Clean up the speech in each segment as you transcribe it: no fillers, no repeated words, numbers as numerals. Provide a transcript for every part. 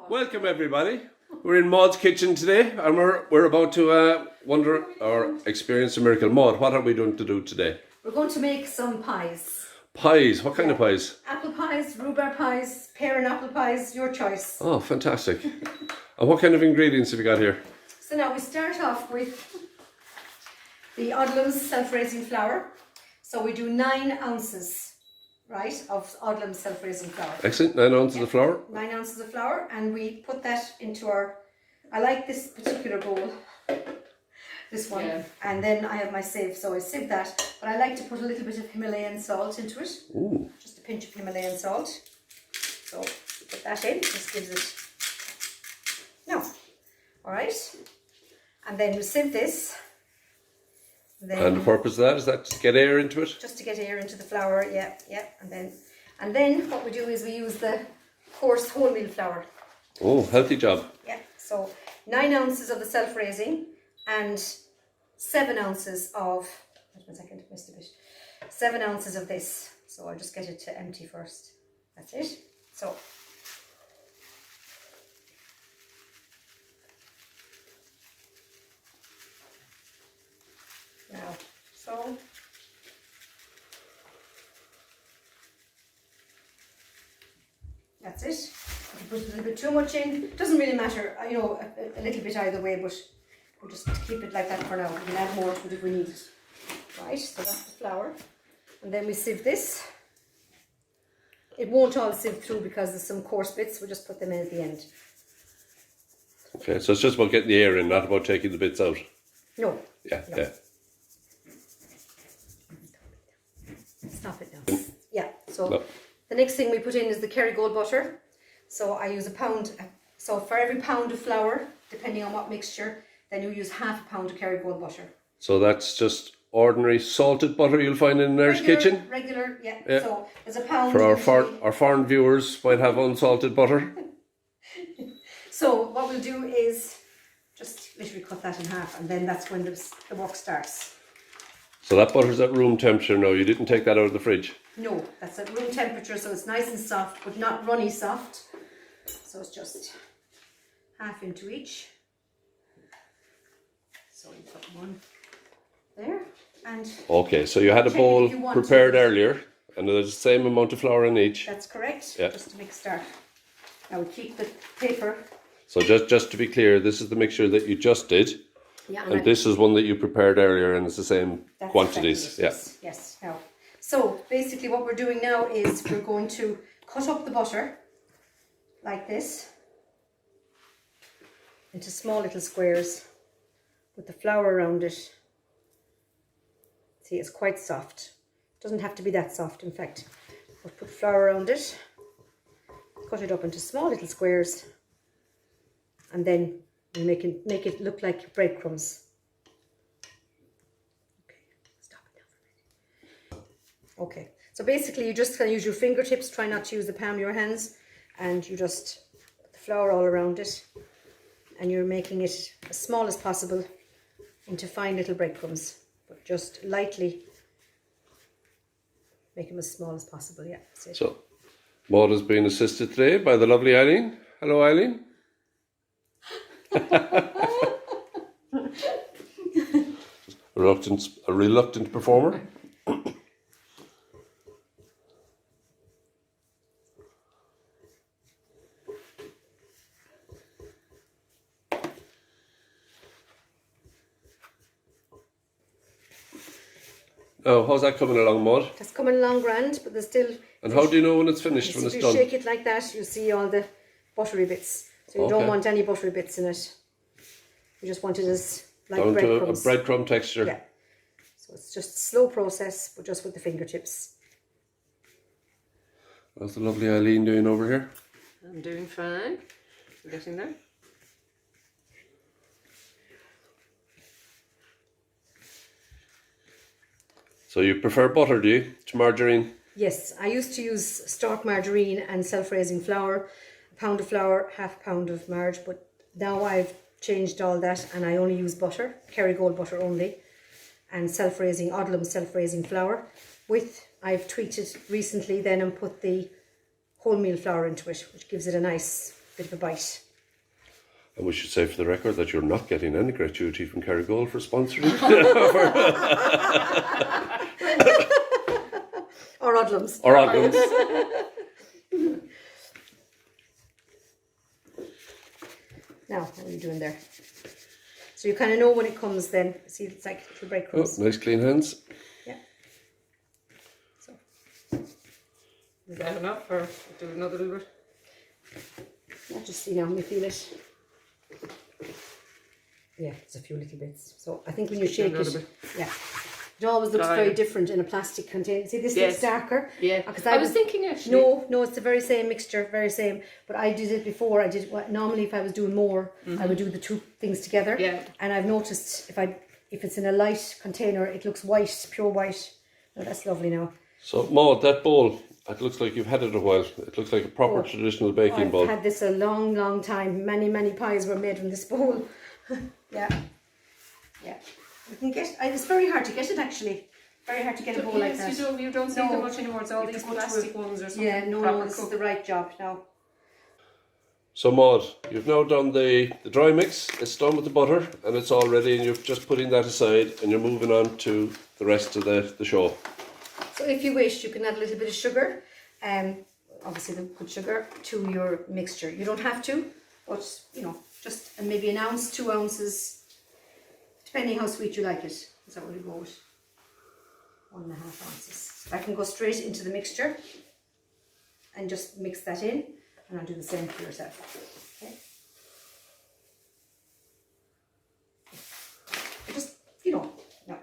Welcome everybody. We're in Maud's kitchen today and we're about to wonder or experience a miracle. Maud, what are we going to do today? We're going to make some pies. Pies? What kind of pies? Apple pies, rhubarb pies, pear and apple pies, your choice. Oh, fantastic. And what kind of ingredients have you got here? So now we start off with the Odlum's self-raising flour. So we do 9 ounces, right, of Odlum's self-raising flour. Excellent, 9 ounces of flour. 9 ounces of flour, and we put that into our, I like this particular bowl, this one, and then I have my sieve, so I sieve that, but I like to put a little bit of Himalayan salt into it. Ooh. Just a pinch of Himalayan salt. So put that in, just gives it, no, alright, and then we sieve this. Then, and the purpose of that is to get air into it? Just to get air into the flour, yeah, and then what we do is we use the coarse wholemeal flour. Oh, healthy job. Yeah, so 9 ounces of the self-raising and 7 ounces of, wait 1 second, missed a bit, 7 ounces of this. So I'll just get it to empty first. That's it. So now, so that's it. You put a little bit too much in, doesn't really matter, you know, a little bit either way, but we'll just keep it like that for now. We'll add more to it if we need it. Right, so that's the flour. And then we sieve this. It won't all sieve through because there's some coarse bits, we'll just put them in at the end. Okay, so it's just about getting the air in, not about taking the bits out. No. Yeah, no. yeah. Stop it now. Yeah, so No. the next thing we put in is the Kerrygold butter. So I use a pound, so for every pound of flour, depending on what mixture, then you use half a pound of Kerrygold butter. So that's just ordinary salted butter you'll find in an Irish kitchen? Regular, yeah. Yeah. So there's a pound. For our foreign viewers might have unsalted butter. So what we'll do is just literally cut that in half, and then that's when the work starts. So that butter's at room temperature now, you didn't take that out of the fridge? No, that's at room temperature, so it's nice and soft, but not runny soft. So it's just half into each. So you put one there, and Okay, so you had a bowl prepared earlier, and there's the same amount of flour in each. that's correct. Yeah. Just to make start. Now we keep the paper. So just to be clear, this is the mixture that you just did, Yeah, and this is one that you prepared earlier, and it's the same that's quantities. exactly it, yes. Now, so basically what we're doing now is we're going to cut up the butter like this into small little squares with the flour around it. See, it's quite soft. It doesn't have to be that soft, in fact. But put flour around it, cut it up into small little squares, and then we make it look like breadcrumbs. Okay, stop it now for a minute. Okay, so basically you just can use your fingertips, try not to use the palm of your hands, and you just put the flour all around it, and you're making it as small as possible into fine little breadcrumbs, but just lightly make them as small as possible. Yeah, that's it. So, Maud has been assisted today by the lovely Eileen. Hello, Eileen. A reluctant performer. Oh, how's that coming along, Maud? That's coming along grand, but there's still... And how do you know when it's finished, when it's done? If you shake it like that, you see all the buttery bits. So you don't want any buttery bits in it. You just want it as like down breadcrumbs. to a breadcrumb texture. Yeah. So it's just a slow process, but just with the fingertips. How's the lovely Eileen doing over here? I'm doing fine. I'm getting there. So So you prefer butter, do you, to margarine? Yes, I used to use stark margarine and self-raising flour, a pound of flour, half a pound of marg, but now I've changed all that and I only use butter, Kerrygold butter only, and self-raising, Odlum self-raising flour. I've tweaked it recently then and put the wholemeal flour into it, which gives it a nice bit of a bite. And we should say for the record that you're not getting any gratuity from Kerrygold for sponsoring. Or Odlums. Or Odlums. Now, what are you doing there? So you kind of know when it comes then. See, it's like little breadcrumbs. Oh, nice clean hands. Yeah. So. Is that enough or do another little bit? Yeah, just see now, me feel it. Yeah, it's a few little bits. So I think when you shake another it, bit. yeah. It always looks Dry. very different in a plastic container. See, this Yes. looks darker. Yeah. Because I was thinking actually. No, it's the very same mixture, very same. But I did it before. I did what normally if I was doing more, I would do the two things together. Yeah. And I've noticed if it's in a light container, it looks white, pure white. No, that's lovely now. So, Maud, that bowl, it looks like you've had it a while. It looks like a proper traditional baking I've bowl. had this a long, long time. Many pies were made from this bowl. Yeah. Yeah. You can get. It's very hard to get it actually. Very hard to get a bowl like that. Yes, you don't see them much anymore. It's all You these have to go to plastic ones or something. Yeah, no, proper this is cook. the right job now. So, Maud, you've now done the dry mix. It's done with the butter and it's all ready, and you're just putting that aside and you're moving on to the rest of the show. So if you wish, you can add a little bit of sugar, obviously the good sugar, to your mixture. You don't have to, but you know, just maybe an ounce, 2 ounces, depending how sweet you like it. Is that what we go with? 1.5 ounces. I can go straight into the mixture and just mix that in, and I'll do the same for yourself. Okay. Just, you know, no.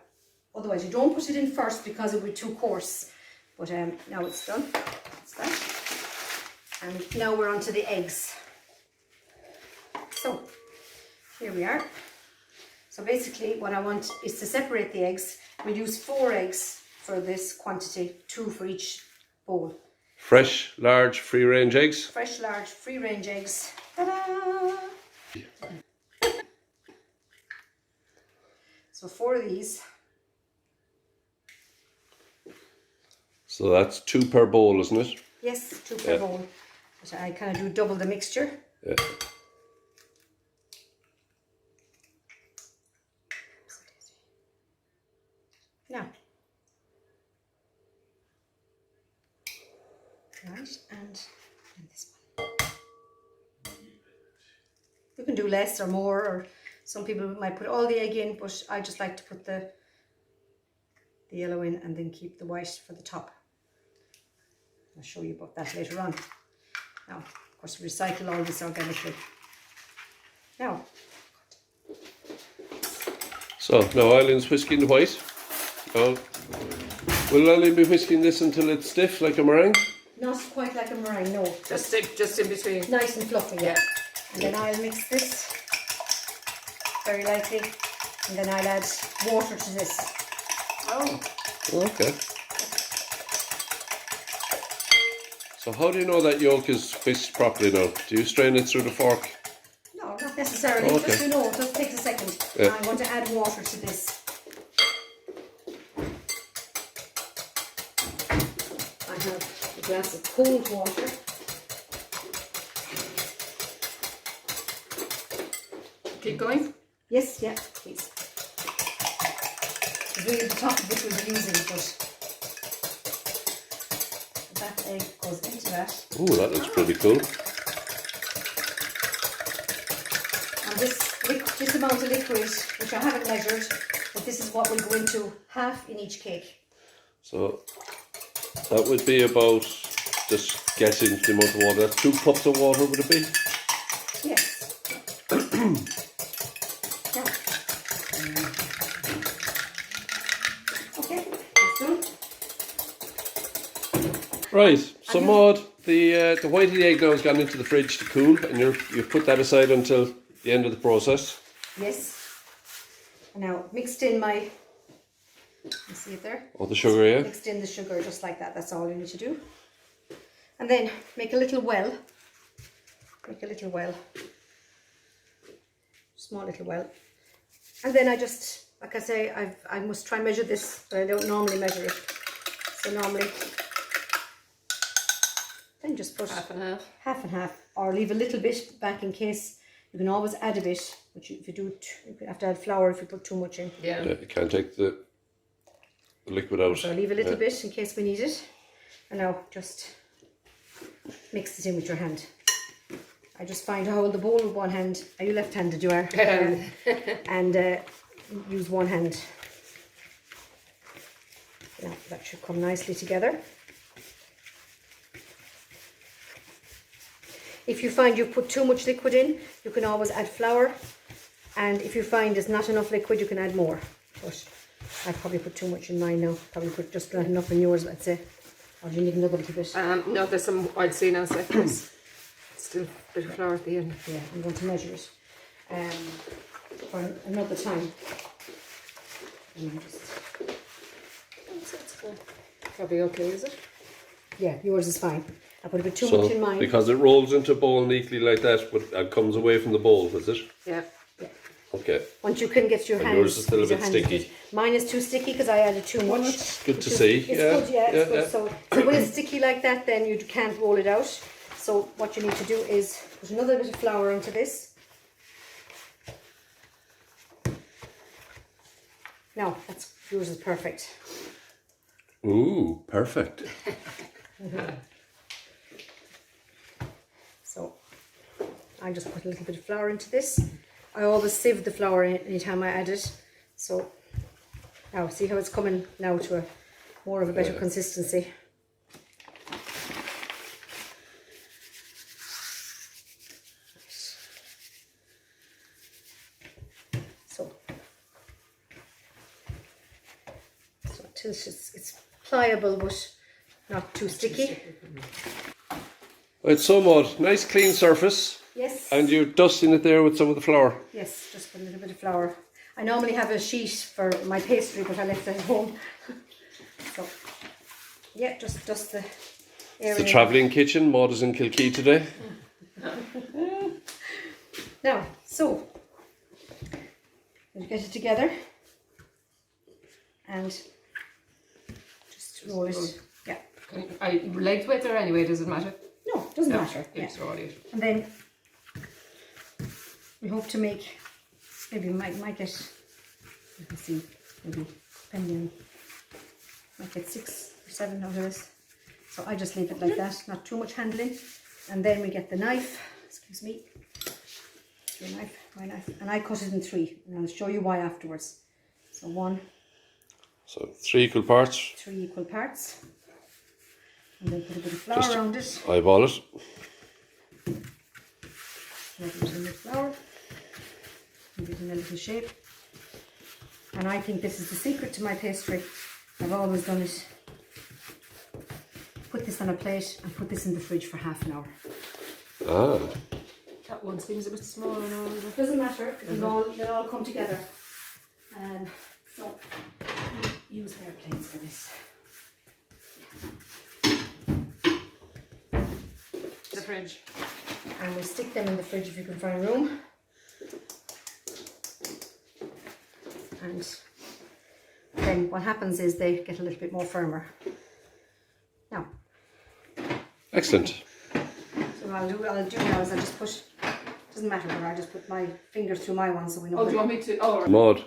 Otherwise you don't put it in first because it will be too coarse. But now it's done. That's that. And now we're on to the eggs. So here we are. So basically what I want is to separate the eggs. We'll use 4 eggs for this quantity, 2 for each bowl. Fresh, large, free-range eggs. Fresh, large, free-range eggs. Ta-da! So 4 of these. So that's 2 per bowl, isn't it? Yes, 2 per bowl. But I kind of do double the mixture. Yeah. Now. Right, and this one. You can do less or more, or some people might put all the egg in, but I just like to put the yellow in and then keep the white for the top. I'll show you about that later on. Now, of course, recycle all this organically. Now. So now Eileen's whisking the white. Now, will Eileen be whisking this until it's stiff like a meringue? Not quite like a meringue, no. Just in between. Nice and fluffy, yeah. And then I'll mix this very lightly, and then I'll add water to this. Oh. Okay. So how do you know that yolk is whisked properly now? Do you strain it through the fork? No, not necessarily, Okay. just to know, it just takes a second. Yeah. I'm going to add water to this. I have a glass of cold water. Keep going. Yes, yeah, please. It's really the top of it we'll be using, but that egg goes into that. Ooh, that looks pretty cool. And this amount of liquid, which I haven't measured, but this is what will go into half in each cake. So that would be about, just guessing the amount of water, that's 2 cups of water would it be? Yes. Now. Okay, that's done. Right, so Maud, the white of the egg now has gone into the fridge to cool, and you've put that aside until the end of the process. Yes. And now mixed in my, you see it there? Oh, the sugar, yeah? Mixed in the sugar just like that, that's all you need to do. And then make a little well. Make a little well. Small little well. And then I just, like I say, I must try and measure this, but I don't normally measure it. So normally, Then just put half and half. half and half, or leave a little bit back in case. You can always add a bit, but if you do, you have to add flour if you put too much in. Yeah. Yeah, you can't take the liquid out. So leave a little bit in case we need it. And now just mix it in with your hand. I just find to hold the bowl with one hand. Are you left-handed? You are. And use one hand. Now that should come nicely together. If you find you put too much liquid in, you can always add flour. And if you find there's not enough liquid, you can add more. But I probably put too much in mine now. Probably put just not enough in yours, let's say. Or do you need another little bit? No, there's some I'd see now. So there's still a bit of flour at the end. Yeah, I'm going to measure it for another time. And just, Probably okay, is it? yeah, yours is fine. I put a bit too So, much in mine. because it rolls into a bowl neatly like that, but it comes away from the bowl, is it? Yeah. Yeah. Okay. Once you can get your And hands. yours is still a get your bit hands sticky. good. Mine is too sticky because I added too much. It's good to Which is- see. It's Yeah. good, yeah, it's Yeah, good. yeah. So when it's sticky like that, then you can't roll it out. So what you need to do is put another bit of flour into this. Now, yours is perfect. Ooh, perfect. So I just put a little bit of flour into this. I always sieve the flour anytime I add it. So now see how it's coming now to more of a better consistency. So until it's pliable but not too sticky. Right, so Maud, nice clean surface. Yes. And you're dusting it there with some of the flour. Yes, just put a little bit of flour. I normally have a sheet for my pastry, but I left it at home. So, yeah, just dust the area. It's the travelling kitchen. Maud is in Kilkee today. Now, so, you get it together and just roll it. Yeah. I legs with or anyway, does it matter? No, doesn't matter. You Yeah. just roll it. And then we hope to make, maybe we might get, you can see, maybe depending, might get 6 or 7 out of this. So I just leave it like that, not too much handling. And then we get the knife, excuse me, your knife, my knife, and I cut it in 3, and I'll show you why afterwards. So 1, So 3 equal parts. 3 equal parts. And then put a bit of flour Just around it. eyeball it. Rub it in the flour. Give it in a little shape. And I think this is the secret to my pastry. I've always done it. Put this on a plate and put this in the fridge for half an hour. Ah, That one seems a bit small and all. It doesn't matter, they'll all come together. So use their plates for this. The fridge. And we'll stick them in the fridge if you can find room. And then what happens is they get a little bit more firmer. Now, excellent. so what I'll do now is I'll just put, doesn't matter where, I just put my fingers through my one so we know. Oh, do where- you want me to? Oh, right. Maud,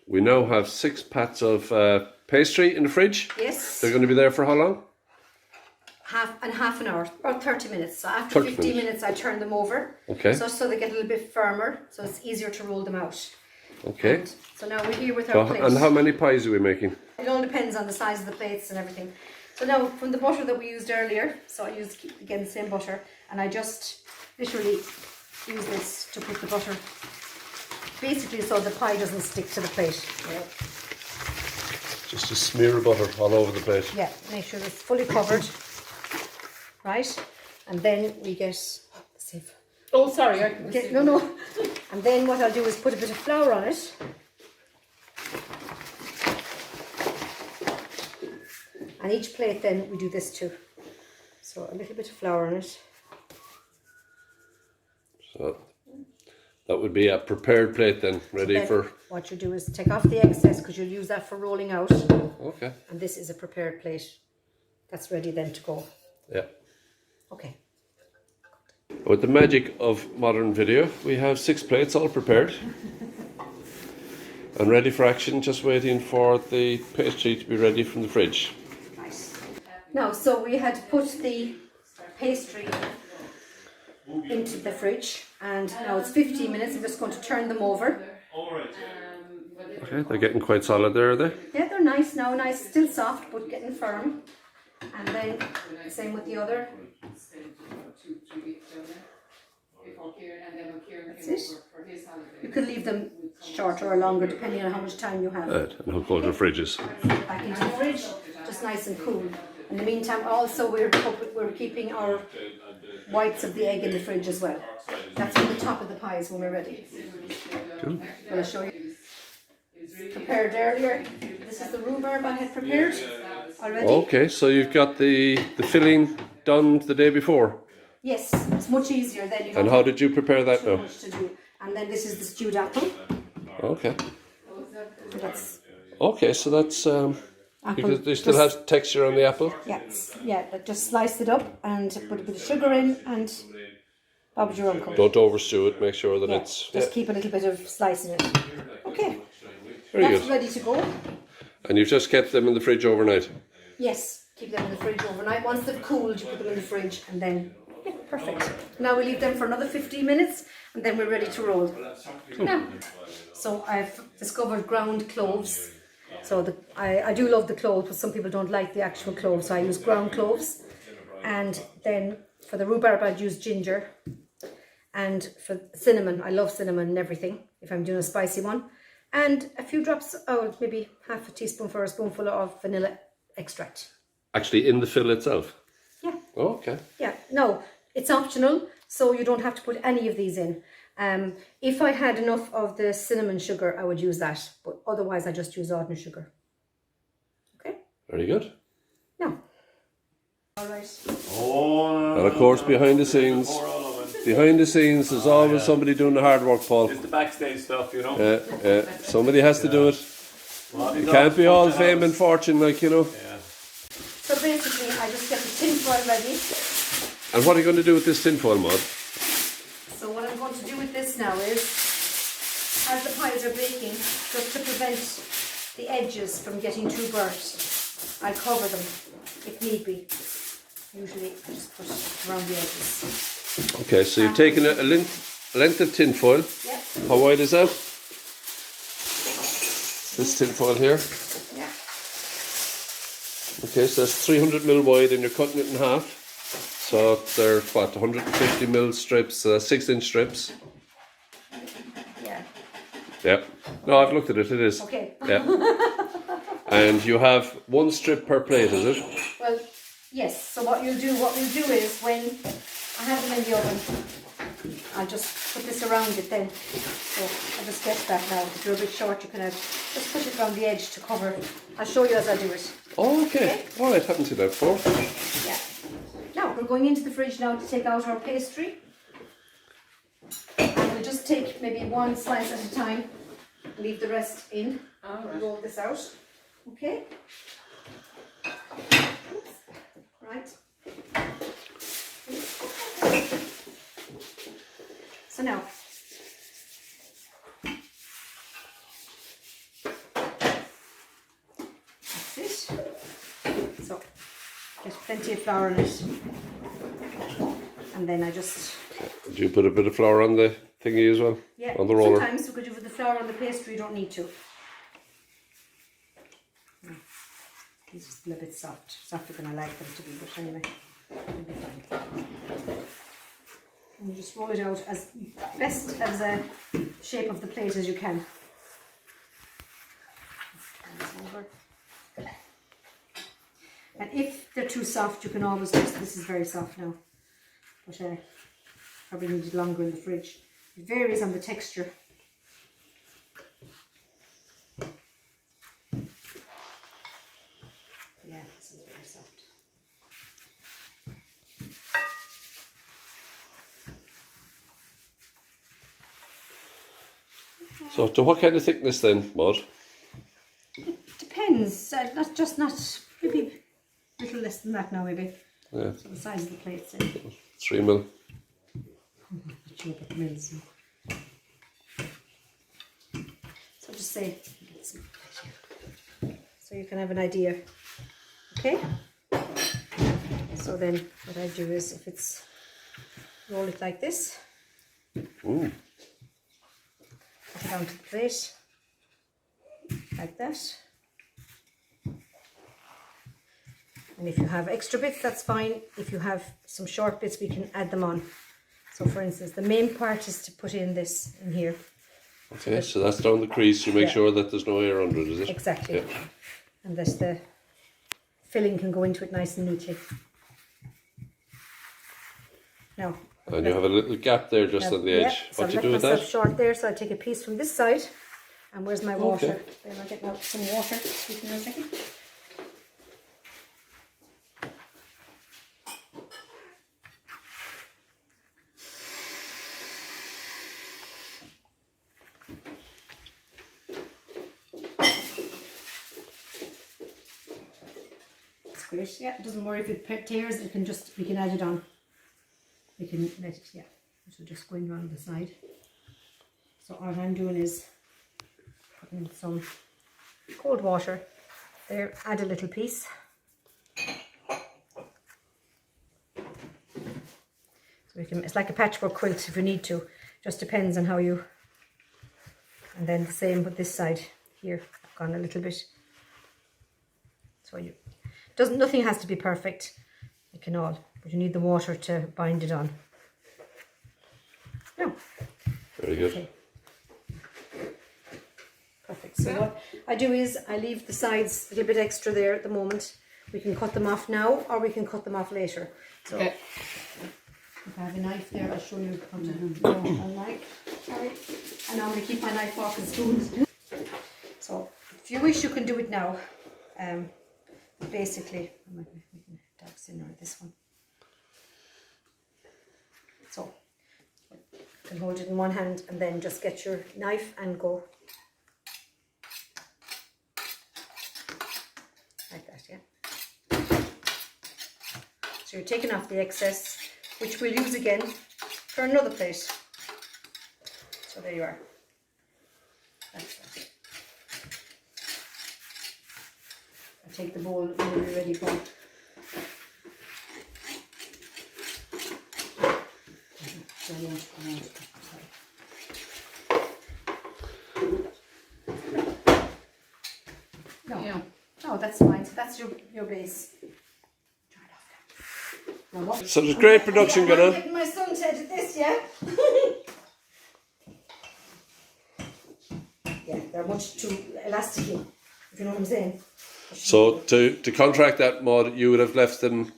we now have 6 pats of pastry in the fridge. Yes, They're going to be there for how long? half an hour, about 30 minutes. So after 30 15 minutes. minutes I turn them over. Okay. So they get a little bit firmer, so it's easier to roll them out. Okay. And so now we're here with So, our plate. and how many pies are we making? It all depends on the size of the plates and everything. So now from the butter that we used earlier, so I used again the same butter, and I just literally use this to put the butter, basically so the pie doesn't stick to the plate. Just a smear of butter all over the plate. Yeah, make sure it's fully covered, right? And then we get, save. Oh, sorry. I can see. No. And then what I'll do is put a bit of flour on it. And each plate then we do this too. So a little bit of flour on it. So that would be a prepared plate then, ready Then for... what you do is take off the excess because you'll use that for rolling out. Okay. And this is a prepared plate that's ready then to go. Yeah. Okay. With the magic of modern video, we have 6 plates all prepared and ready for action, just waiting for the pastry to be ready from the fridge. Nice. Now, so we had put the pastry into the fridge, and now it's 15 minutes. I'm just going to turn them over. Okay, they're getting quite solid there, are they? Yeah, they're nice now, nice, still soft, but getting firm. And then same with the other. That's it. You can leave them shorter or longer depending on how much time you have. And how cold the fridge is. Back into the fridge, just nice and cool. In the meantime, also we're keeping our whites of the egg in the fridge as well. That's on the top of the pies when we're ready. Cool. I'll show you. Prepared earlier. This is the rhubarb I had prepared already. Okay, so you've got the filling done the day before. Yes, it's much easier then. You And how did you prepare that too now? much to do. And then this is the stewed apple. Okay. So that's Okay, so that's apple. because they still have texture on the apple. But just slice it up and put a bit of sugar in and Bob's your uncle. Don't overstew it. Make sure that Yeah, it's just keep a little bit of slice in it. Okay, very that's good. ready to go. And you've just kept them in the fridge overnight. Yes, keep them in the fridge overnight. Once they've cooled, you put them in the fridge and then, yeah, perfect. Now we leave them for another 15 minutes and then we're ready to roll. Now, so I've discovered ground cloves. So I do love the cloves, but some people don't like the actual cloves, so I use ground cloves. And then for the rhubarb, I'd use ginger. And for cinnamon, I love cinnamon and everything, if I'm doing a spicy one. And a few drops, maybe half a teaspoonful or a spoonful of vanilla extract. Actually, in the fill itself. Yeah. Oh, okay. Yeah, no, it's optional, so you don't have to put any of these in. If I had enough of the cinnamon sugar, I would use that, but otherwise I just use ordinary sugar. Okay? Very good. Now. All right. And of course, behind the scenes, there's always somebody doing the hard work, Paul. It's the backstage stuff, you know. Somebody has to do it. You can't be all fame and fortune, like, you know. Yeah. So basically, I just get the tin foil ready. And what are you going to do with this tinfoil, Maud? So what I'm going to do with this now is, as the pies are baking, just to prevent the edges from getting too burnt, I cover them if need be. Usually I just put it around the edges. Okay, so you've taken a length of tinfoil. Yeah. How wide is that? This tinfoil here. Yeah. Okay, so that's 300 mil wide and you're cutting it in half. So they're, 150 mil strips, 6-inch strips. Yeah. Yeah. No, I've looked at it, it is. Okay. Yeah. And you have 1 strip per plate, is it? Well, yes. So what we'll do is when I have them in the oven, I'll just put this around it then. So I'll just get that now. If you're a bit short, you can just put it around the edge to cover. I'll show you as I do it. Oh, okay. All right, haven't seen that before. Yeah. Now we're going into the fridge now to take out our pastry. And we'll just take maybe 1 slice at a time. Leave the rest in. Roll this out. Okay. Oops. Right. So now, that's it. So, get plenty of flour in it. And then I just... Do you put a bit of flour on the thingy as well? Yeah, On the roller? sometimes because you put the flour on the pastry, you don't need to. These are still a bit soft, softer than I like them to be, but anyway, they'll be fine. And you just roll it out as best as a shape of the plate as you can. And if they're too soft, you can always just, this is very soft now, but probably need it longer in the fridge. It varies on the texture. Yeah, this is very soft. So to what kind of thickness then, Maud? Depends. Not maybe a little less than that now, maybe. Yeah. So the size of the plates then. 3 mil. Not sure about the mils. So just say, so you can have an idea. Okay? So then what I do is, if it's, roll it like this. Ooh. Put it onto the plate. Like that. And if you have extra bits, that's fine. If you have some short bits, we can add them on. So for instance, the main part is to put in this in here. Okay, so that's down the crease. You make Yeah. sure that there's no air under it, is it? Exactly. Yeah. And that the filling can go into it nice and neatly. Now. And you have a little gap there just on the edge. So What do you I've do let with myself that? short there, so I take a piece from this side. And where's my water? Okay. Then I'll get out some water. Excuse me a second. Great. Yeah, it doesn't worry if it tears, it can just, we can add it on. We can let it, yeah, it will just go in around the side. So all I'm doing is putting some cold water there, add a little piece. So we can, it's like a patchwork quilt if you need to, just depends on how you, and then the same with this side here, I've gone a little bit. So you, nothing has to be perfect, it can all, but you need the water to bind it on. No. Very good. Okay. Perfect. So what I do is I leave the sides a little bit extra there at the moment. We can cut them off now or we can cut them off later. So Okay. if I have a knife there, I'll show you how to go on knife. Sorry. I normally keep my knife, fork and spoon. So if you wish, you can do it now. Basically, I might be making a dark sinner on this one. So you can hold it in one hand and then just get your knife and go like that, yeah. So you're taking off the excess, which we'll use again for another plate. So there you are. That's that. Take the bowl when you're ready for it. No, Yeah. no, that's fine. So that's your base. Try it off now. Now what? So there's great production I'm going on. getting my son to edit this, yeah? Yeah, they're much too elasticy, if you know what I'm saying. So to contract that mod, you would have left them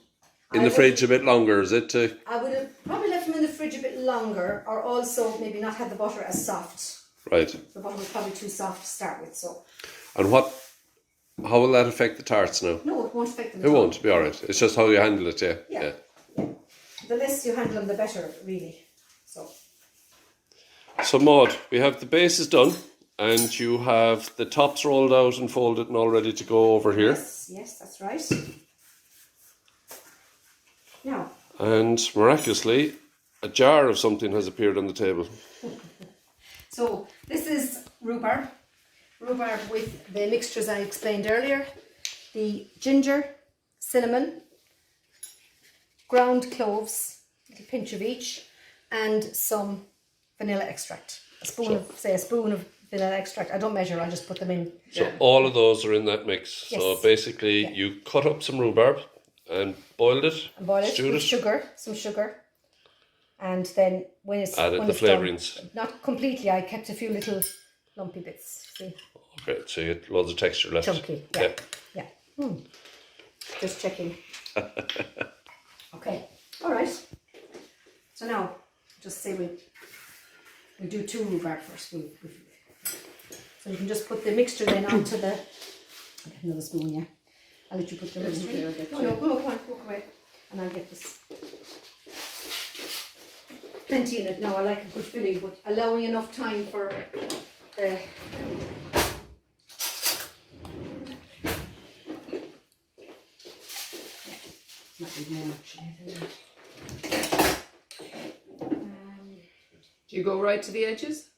in the fridge a bit longer, is it? I would have probably left them in the fridge a bit longer, or also maybe not had the butter as soft. Right. The butter was probably too soft to start with, so. And how will that affect the tarts now? No, it won't affect them. It won't, be alright. It's just how you handle it, yeah. Yeah. The less you handle them, the better, really. So Maud, we have the base is done, and you have the tops rolled out and folded and all ready to go over here. Yes, that's right. Now. And miraculously, a jar of something has appeared on the table. So this is rhubarb. Rhubarb with the mixtures I explained earlier. The ginger, cinnamon, ground cloves, a little pinch of each, and some vanilla extract. A spoon of vanilla extract. I don't measure, I just put them in. So all of those are in that mix. Yes. So basically you cut up some rhubarb and boiled it, And boil it stewed with it. some sugar. And then when it's Added when the it's done, flavourings. not completely, I kept a few little lumpy bits. See? Okay, so you get loads of texture left. Chunky, yeah. Just checking. Okay, all right. So now, just say we do 2 rhubarb first. So you can just put the mixture then onto the. I'll get another spoon, yeah. I'll let you put the mixture in. No, go on, walk away, and I'll get this. Plenty in it. Now I like a good filling, but allowing enough time for the. Might be more actually. Do you go right to the edges?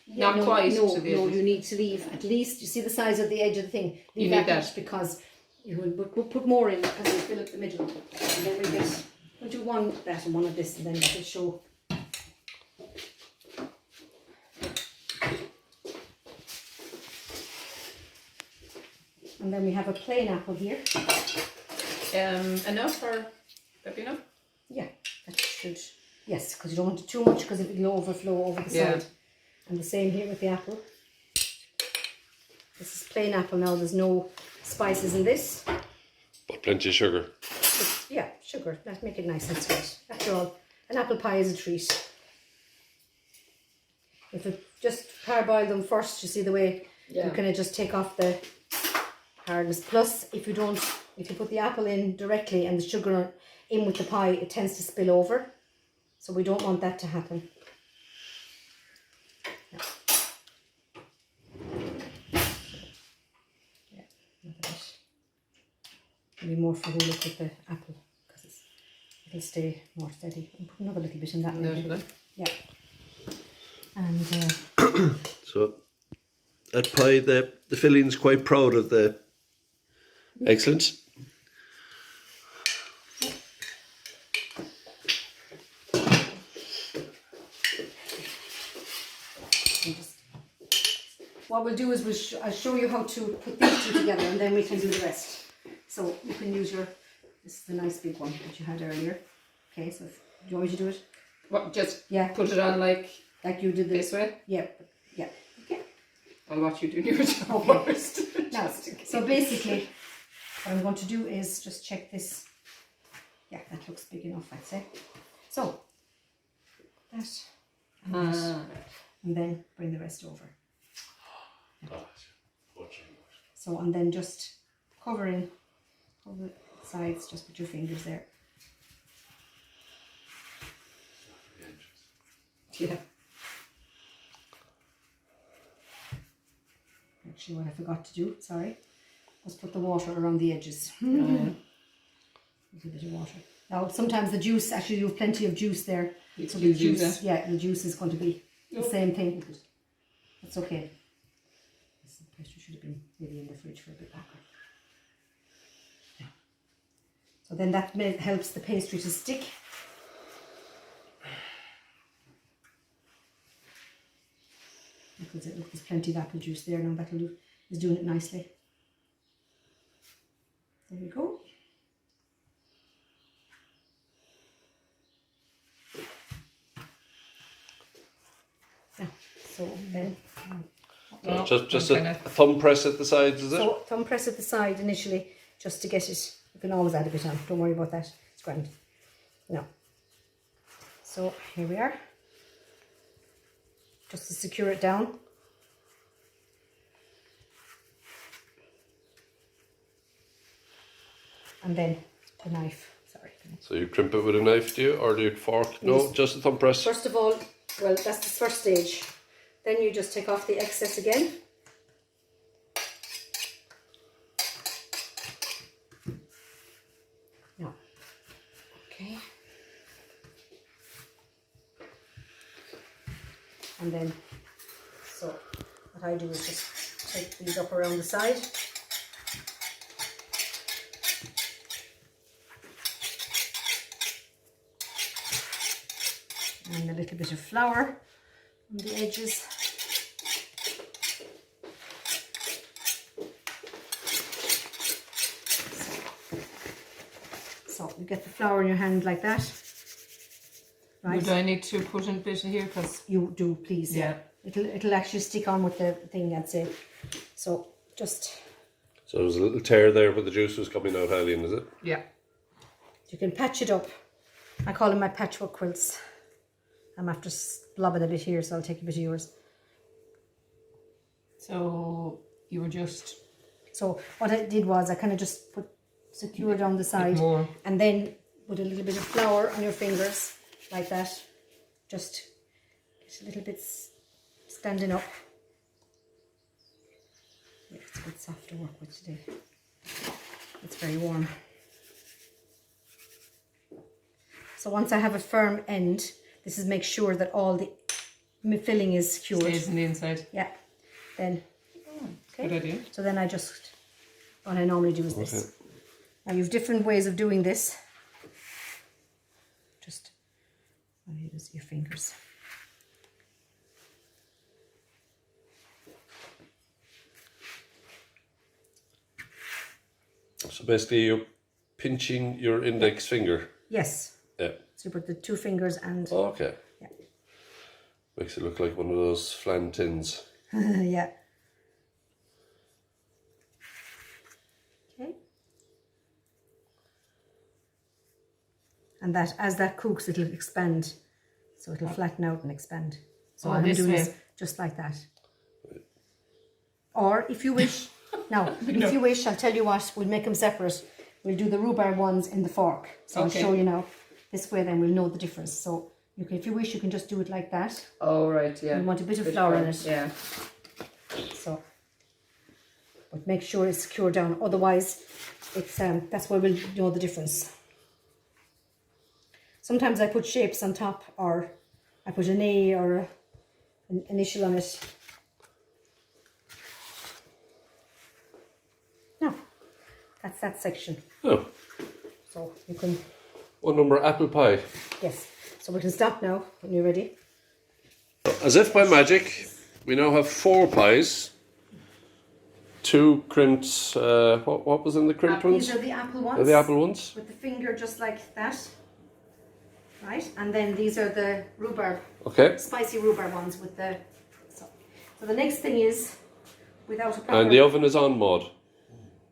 Yeah, Not quite no, to the no, edges. you need to leave at least, you see the size of the edge of the thing? You Leave need that that. much because you will put more in because you fill up the middle. And then we'll do one of that and one of this and then that will show. And then we have a plain apple here. Enough or that be enough? Yeah, that should, yes, because you don't want it too much because it will overflow over the Yeah. side. And the same here with the apple. This is plain apple now, there's no spices in this. But plenty of sugar. Yeah, sugar, that make it nice and sweet. After all, an apple pie is a treat. If it just parboil them first, you see the way you kind of just take off the hardness. Plus, if you put the apple in directly and the sugar in with the pie, it tends to spill over. So we don't want that to happen. Yeah, look at it. Maybe more for look with the apple because it'll stay more steady. And put another little bit in that maybe. Yeah. And So that pie, the filling's quite proud of the excellence. what we'll do is I'll show you how to put these two together and then we can do the rest. So you can use this is the nice big one that you had earlier. Okay, so do you want me to do it? What, just Yeah. put it on like Like you did this way? Yeah, yeah. Okay. I'll watch you do your job Okay. first. Now, so basically what I'm going to do is just check this. Yeah, that looks big enough, I'd say. So that and that, and then bring the rest over. So and then just cover the sides just with your fingers there. Yeah. Actually, what I forgot to do, sorry, was put the water around the edges. A little bit of water. Now, sometimes the juice, actually you have plenty of juice there. So the juice, yeah, the juice is going to be the same thing. That's okay. This pastry should have been maybe in the fridge for a bit longer. Yeah. So then that helps the pastry to stick. Because there's plenty of apple juice there now, is doing it nicely. There we go. Yeah, so then Just a thumb press at the sides, is it? so thumb press at the side initially, just to get it. You can always add a bit on. Don't worry about that. It's grand. No. So here we are. Just to secure it down. And then the knife. Sorry. So you crimp it with a knife, do you? Or do you fork? No, Yes. just a thumb press. First of all, well, that's the first stage. Then you just take off the excess again. No. Okay. And then, so what I do is just take these up around the side. And a little bit of flour on the edges. So you get the flour in your hand like that. Right. Would I need to put in a bit in here? Because You do, please. Yeah. It'll actually stick on with the thing, I'd say. So just, So there's a little tear there where the juice was coming out, Eileen, is it? yeah. you can patch it up. I call them my patchwork quilts. I'm after blobbing a bit here, so I'll take a bit of yours. So you were just So what I did was I kind of just secure down the side more. and then with a little bit of flour on your fingers like that, just get a little bit standing up. Yeah, it's a bit soft to work with today. It's very warm. So once I have a firm end, this is make sure that all the filling is secured. Stays in the inside. Yeah. Then, okay. Good idea. So then I just, what I normally do is this. Now you have different ways of doing this. Just use your fingers. So basically you're pinching your index finger. Yes. Yeah. So you put the two fingers and Oh, okay. yeah. Makes it look like one of those flan tins. yeah. Okay. And that as that cooks, it'll expand. So it'll flatten out and expand. So what I'm doing is just like that. Or if you wish, now, if you wish, I'll tell you what, we'll make them separate. We'll do the rhubarb ones in the fork. So I'll show you now. This way then we'll know the difference. So you can, if you wish, you can just do it like that. Oh, right, yeah. You want a bit of flour in it. Yeah. So, but make sure it's secure down. Otherwise, it's that's where we'll know the difference. Sometimes I put shapes on top, or I put an A or an initial on it. No, that's that section. Oh. So you can, What number apple pie? yes. So we can stop now when you're ready. As if by magic, we now have 4 pies. 2 crimped, what was in the crimped ones? These are the apple ones. Are the apple ones? With the finger just like that. Right, and then these are the rhubarb, Okay. spicy rhubarb ones with the, so the next thing is, without a proper, And the oven is on, Maud.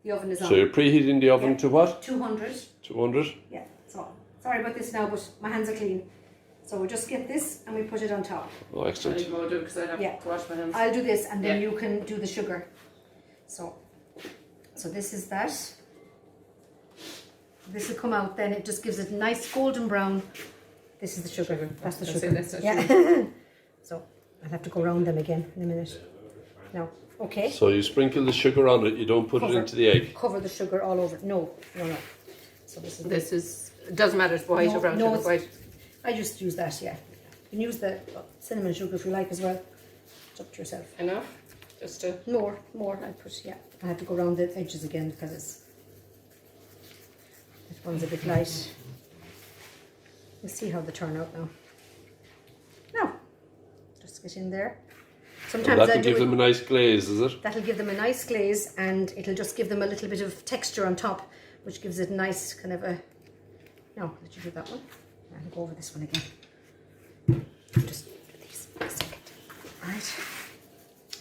the oven is on. So you're preheating the oven to what? 200, 200? yeah, so, sorry about this now, but my hands are clean. So we just get this and we put it on top. Oh, I excellent. need to do it because I have Yeah. to wash my hands. I'll do this and then Yeah. you can do the sugar. So this is that. This will come out then, it just gives it a nice golden brown. This is the sugar, that's the That's sugar. it, that's the Yeah. So I'll have to go around them again in a minute. Now, okay. So you sprinkle the sugar on it, you don't put it Cover. into the egg. Cover the sugar all over. No. So this is. This is, it doesn't matter, it's white or brown sugar, it's- white. I just use that. Yeah. You can use the cinnamon sugar if you like as well. It's up to yourself. Enough? Just to... More. I put. Yeah. I have to go around the edges again because it's. This one's a bit light. We'll see how they turn out now. Now, just get in there. Sometimes That'll I do give it. them a nice glaze, is it? That'll give them a nice glaze and it'll just give them a little bit of texture on top, which gives it a nice kind of a... No, let you do that one. I'll go over this one again. Just do these a second. Right.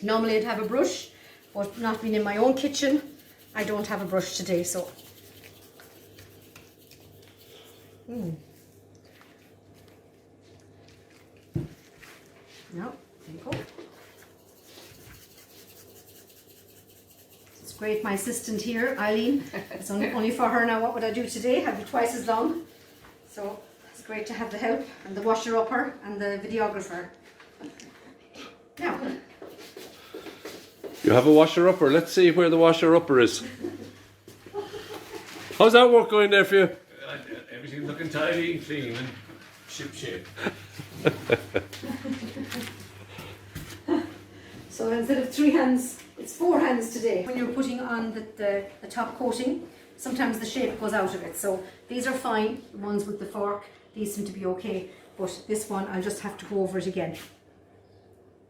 Normally I'd have a brush, but not being in my own kitchen, I don't have a brush today, so... No, there you go. It's great, my assistant here, Eileen. It's only for her now. What would I do today? I'd be twice as long. So it's great to have the help and the washer-upper and the videographer. Now, You have a washer-upper. Let's see where the washer-upper is. How's that work going there for you? Everything looking tidy and clean and ship shape. so instead of 3 hands, it's 4 hands today. When you're putting on the top coating, sometimes the shape goes out of it. So these are fine, the ones with the fork, these seem to be okay. But this one, I'll just have to go over it again.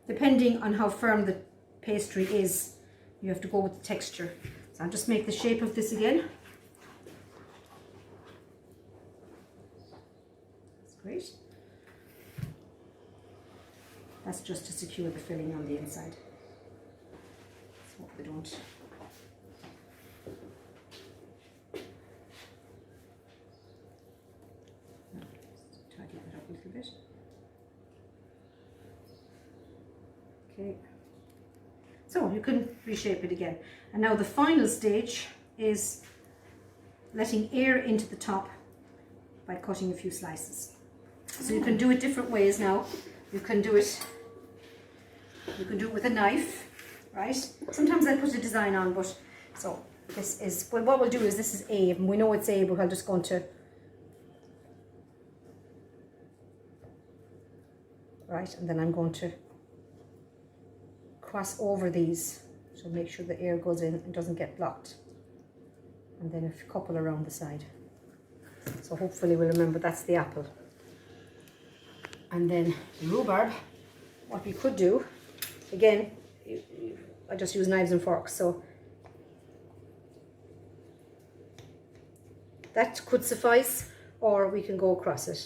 Depending on how firm the pastry is, you have to go with the texture. So I'll just make the shape of this again. That's great. That's just to secure the filling on the inside. So we don't. Tidy that up a little bit. Okay. So you can reshape it again. And now the final stage is letting air into the top by cutting a few slices. So you can do it different ways now. You can do it with a knife, right? Sometimes I put a design on, but so this is, well, what we'll do is this is A, and we know it's A, but I'm just going to right? And then I'm going to cross over these to make sure the air goes in and doesn't get blocked. And then a couple around the side. So hopefully we'll remember that's the apple. And then the rhubarb, what we could do, again, I just use knives and forks, so that could suffice, or we can go across it.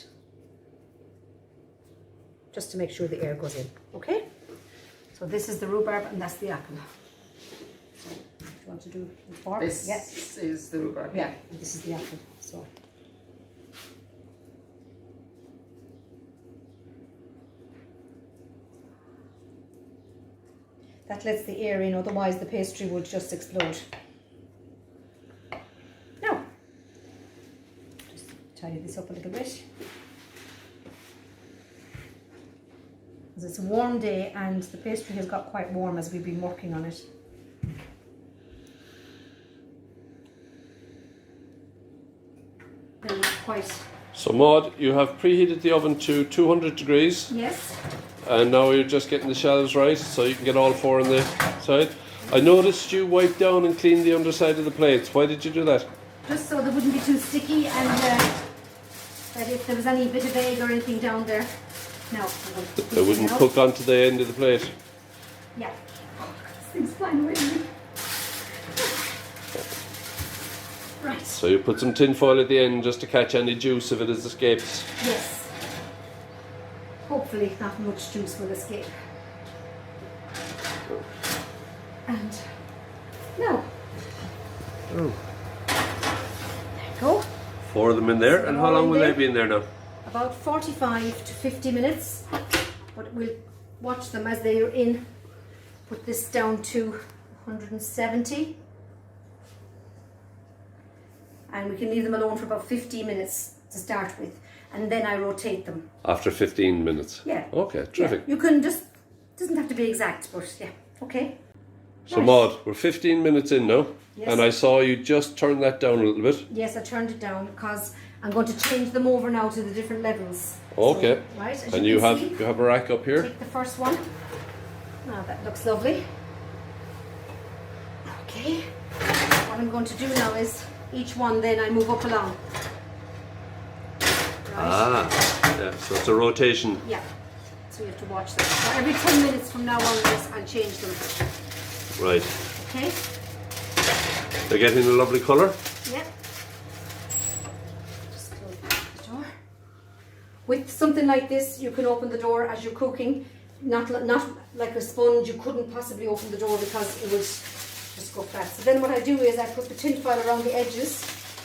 Just to make sure the air goes in, okay? So this is the rhubarb and that's the apple. So, do you want to do the fork? This Yes. is the rhubarb. Yeah, and this is the apple, so. That lets the air in, otherwise the pastry would just explode. Now, just tidy this up a little bit. Because it's a warm day and the pastry has got quite warm as we've been working on it. They're not quite. So Maud, you have preheated the oven to 200 degrees. Yes. And now you're just getting the shelves right so you can get all 4 on the side. I noticed you wiped down and cleaned the underside of the plates. Why did you do that? Just so they wouldn't be too sticky and that if there was any bit of egg or anything down there. No. They wouldn't cook onto the end of the plate. Yeah. Oh, this thing's flying away from me. Right. So you put some tin foil at the end just to catch any juice if it escapes. Yes. Hopefully not much juice will escape. And now. Oh. There you go. 4 of them in there. And how long will they be in there now? About 45 to 50 minutes. But we'll watch them as they are in. Put this down to 170. And we can leave them alone for about 15 minutes to start with. And then I rotate them. After 15 minutes? Yeah. Okay, terrific. Yeah, you can just, doesn't have to be exact, but yeah, okay. So Nice. Maud, we're 15 minutes in now. Yes. And I saw you just turn that down a little bit. Yes, I turned it down because I'm going to change them over now to the different levels. Okay. So, right, as And you you can have see, a rack up here. take the first one. Now that looks lovely. Okay. What I'm going to do now is each one then I move up along. Right. Ah, yeah, so it's a rotation. Yeah. So you have to watch that. So every 10 minutes from now onwards I'll change them. Right. Okay? They're getting a lovely colour. Yeah. Just close the door. With something like this, you can open the door as you're cooking. Not like a sponge, you couldn't possibly open the door because it would just go flat. So then what I do is I put the tin foil around the edges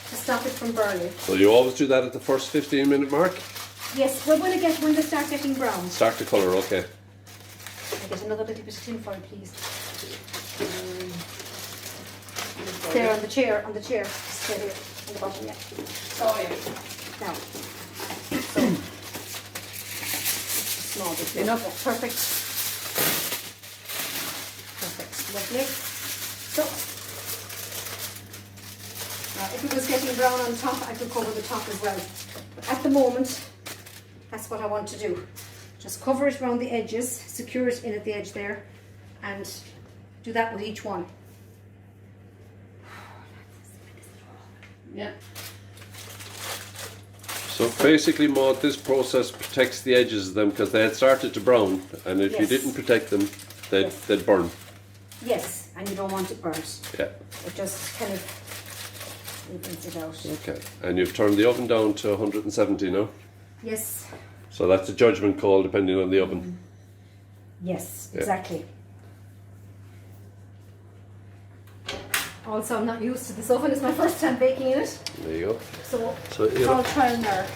to stop it from burning. So you always do that at the first 15-minute mark? Yes, well, when they start getting brown. Start the colour, okay. I get another little bit of tin foil, please. There on the chair, Just there here, on the bottom, yeah. Oh yeah. Now, so, small bit enough, perfect. Perfect, lovely. So, now if it was getting brown on top, I could cover the top as well. But at the moment, that's what I want to do. Just cover it around the edges, secure it in at the edge there, and do that with each one. Yeah. So basically, Maud, this process protects the edges of them because they had started to brown, and if you Yes. didn't protect them, they'd, Yes. they'd burn. Yes, and you don't want it burnt. Yeah. It just kind of evens it out. Okay. And you've turned the oven down to 170 now. Yes, So that's a judgment call depending on the oven. yes, Yeah. exactly. Also, I'm not used to this oven. It's my first time baking in it. There you go. So, So it's you all know, trial and error.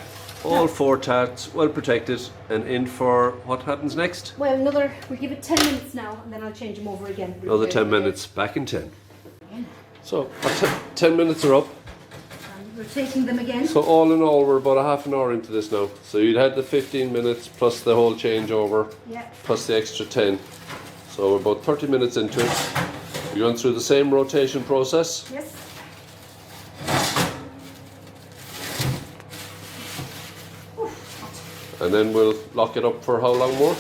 all 4 tarts well protected and in for what happens next? Well, we give it 10 minutes now, and then I'll change them over again. Another 10 minutes, back in 10. So our 10 minutes are up. And we're taking them again. So all in all, we're about a half an hour into this now. So you'd had the 15 minutes plus the whole changeover, Yeah. plus the extra 10. So we're about 30 minutes into it. You're going through the same rotation process. Yes. Oof, hot. And then we'll lock it up for how long more?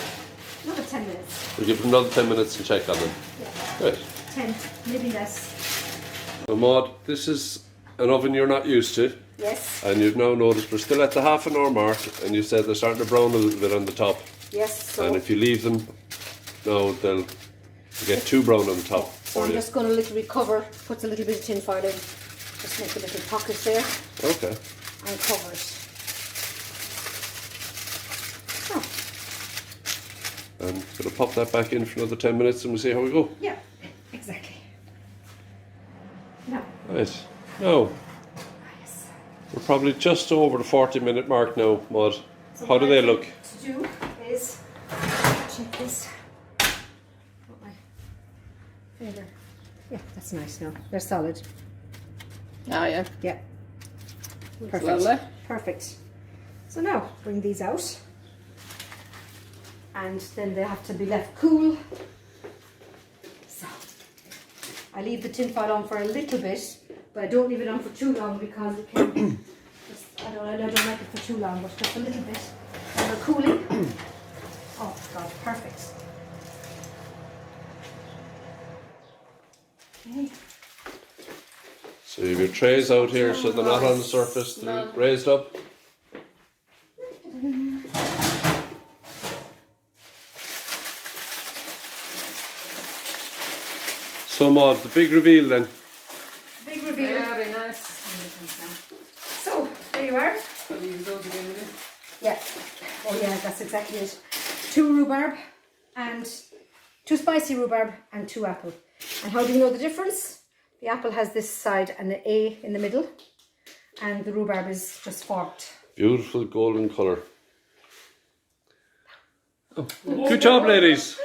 Another 10 minutes. We'll give them another 10 minutes and check on them. Yeah. Right. 10, maybe less. So Maud, this is an oven you're not used to. Yes. And you've now noticed we're still at the half an hour mark, and you said they're starting to brown a little bit on the top. Yes. So And if you leave them, now they'll get too brown on the top. So I'm just going to little recover, put a little bit of tin foil in, just make a little pocket there Okay. and cover it. Oh, And gonna pop that back in for another 10 minutes and we'll see how we go. yeah, exactly. Now, Right. Now, yes. we're probably just over the 40-minute mark now, Maud. So How do what they I look? need to do is check this. Put my finger. Yeah, that's nice now. They're solid. Ah, yeah. Yeah. Perfect. Lovely. Perfect. So now bring these out, and then they have to be left cool. So I leave the tin foil on for a little bit, but I don't leave it on for too long because it can. I don't like it for too long, but just a little bit. And they're cooling. Oh God, perfect. Okay. So you have your trays out here so they're not on the surface, they're raised up. So Maud, the big reveal then. Big reveal. Very nice. So there you are. I'll leave those again with you. Yeah. Oh yeah, that's exactly it. 2 rhubarb and 2 spicy rhubarb and 2 apple. And how do you know the difference? The apple has this side and the A in the middle, and the rhubarb is just forked. Beautiful golden colour. Oh, good job, ladies.